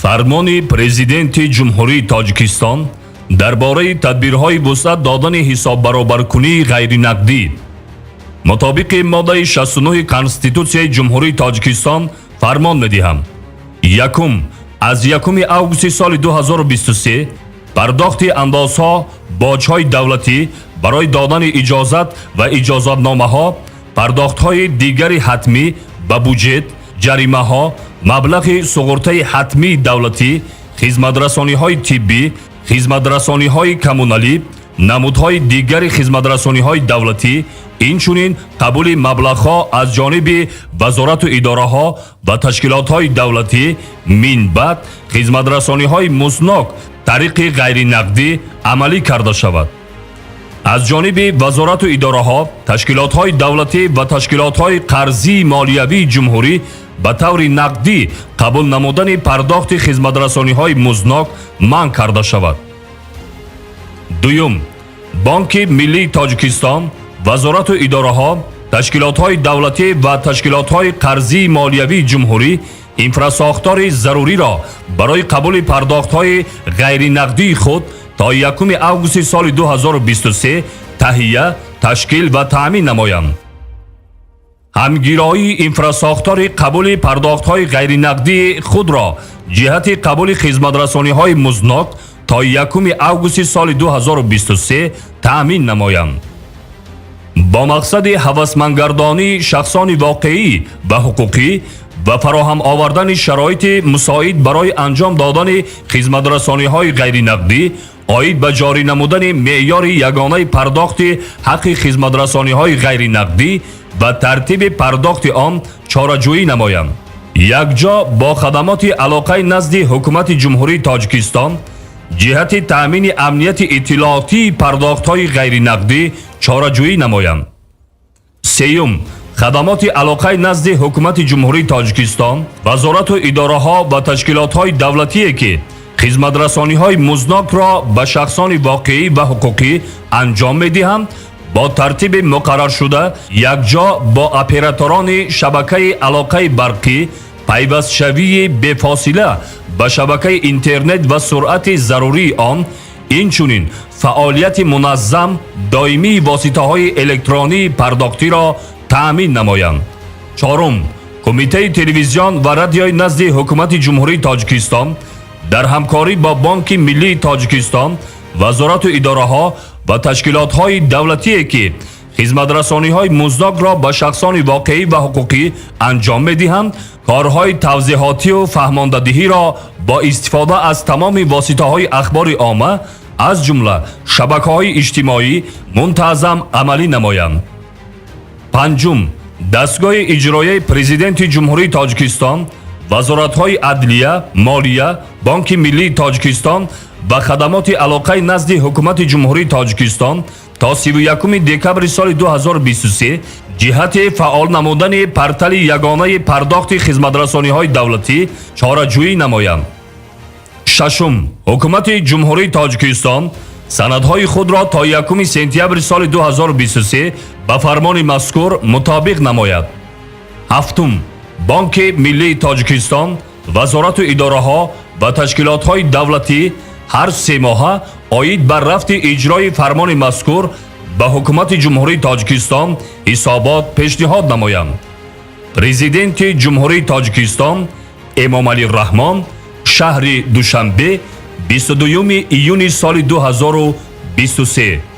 фармони президенти ҷумҳурии Тоҷикистон дар бораи тадбирҳои вусъат додани ҳисоббаробаркунии ғайринақдӣ. мутобиқи моддаи 69 Конститутсияи ҷумҳурии Тоҷикистон фармон медиҳам. Аз 1 августи соли 2023 пардохти андозҳо боҷҳои давлатӣ барои додани иҷозат ва иҷозатномаҳо, пардохтҳои дигари ҳатмӣ ба буҷет, ҷаримаҳо, маблағи суғуртаи ҳатмии давлатӣ, хизматрасониҳои тиббӣ, хизматрасониҳои коммуналӣ, намудҳои дигари хизматрасониҳои давлатӣ, инчунин қабули маблағҳо аз ҷониби вазорату идораҳо ва ташкилотҳои давлатӣ, минбаъд хизматрасониҳои музнок тариқи ғайринақдӣ амалӣ карда шавад. аз ҷониби вазорату идораҳо, ташкилотҳои давлатӣ ва ташкилотҳои қарзии молиявии ҷумҳурӣ ба таври нақдӣ қабул намудани пардохти хизматрасониҳои музнок манъ карда шавад. Бонки Миллии Тоҷикистон, вазорату идораҳо, ташкилотҳои давлатӣ ва ташкилотҳои қарзии молиявии ҷумҳурӣ инфрасохтори заруриро барои қабули пардохтҳои ғайринақдии худ то 1 августи соли 2023 таҳия, ташкил ва таъмин намоянд. ҳамгироии инфрасохтори қабули пардохтҳои ғайринақдии худро ҷиҳати қабули хизматрасониҳои музнок то 1 августи соли 2023 таъмин намоянд. бо мақсади ҳавасмандгардонии шахсони воқеӣ ва ҳуқуқӣ ва фароҳам овардани шароити мусоид барои анҷом додани хизматрасониҳои ғайринақдӣ оид ба ҷорӣ намудани меъёри ягонаи пардохти ҳаққи хизматрасониҳои ғайринақдӣ ва тартиби пардохти он чораҷӯӣ намоянд. якҷо бо хадамоти алоқаи назди ҳукумати ҷумҳурии Тоҷикистон ҷиҳати таъмини амнияти иттилоотии пардохтҳои ғайринақдӣ чораҷӯӣ намоянд. хадамоти алоқаи назди ҳукумати ҷумҳурии Тоҷикистон, вазорату идораҳо ва ташкилотҳои давлатие ки хизматрасониҳои музнокро ба шахсони воқеӣ ва ҳуқуқӣ анҷом медиҳанд, бо тартиби муқарраршуда якҷо бо операторони шабакаи алоқаи барқӣ пайвастшавии бефосила ба шабакаи интернет ва суръати зарурии он, инчунин фаъолияти муназзам доимии воситаҳои электронии пардохтиро таъмин намоянд. Кумитаи телевизион ва радиои назди ҳукумати ҷумҳурии Тоҷикистон дар ҳамкорӣ бо Бонки Миллии Тоҷикистон, вазорату идораҳо ва ташкилотҳои давлатие ки хизматрасониҳои музнокро ба шахсони воқеӣ ва ҳуқуқӣ анҷом медиҳанд, корҳои тавзеҳотию фаҳмондадиҳиро бо истифода аз тамоми воситаҳои ахбори омма, аз ҷумла шабакаҳои иҷтимоӣ мунтаззам амалӣ намоянд. дастгоҳи иҷроияи президенти ҷумҳурии Тоҷикистон, вазоратҳои адлия, молия, Бонки Миллии Тоҷикистон ва хадамоти алоқаи назди ҳукумати ҷумҳурии Тоҷикистон то 31 декабри соли 2023 ҷиҳати фаъол намудани портали ягонаи пардохти хизматрасониҳои давлатӣ чораҷӯӣ намоянд. ҳукумати ҷумҳурии Тоҷикистон санадҳои худро то 1 сентябри соли 2023 ба фармони мазкур мутобиқ намояд. Бонки Миллии Тоҷикистон, вазорату идораҳо ва ташкилотҳои давлатӣ ҳар 3 моҳа оид ба рафти иҷрои фармони мазкур ба ҳукумати ҷумҳурии Тоҷикистон ҳисобот пешниҳод намоянд. Президенти ҷумҳурии Тоҷикистон Эмомалӣ Раҳмон, шаҳри Душанбе, 22 июни соли 2023.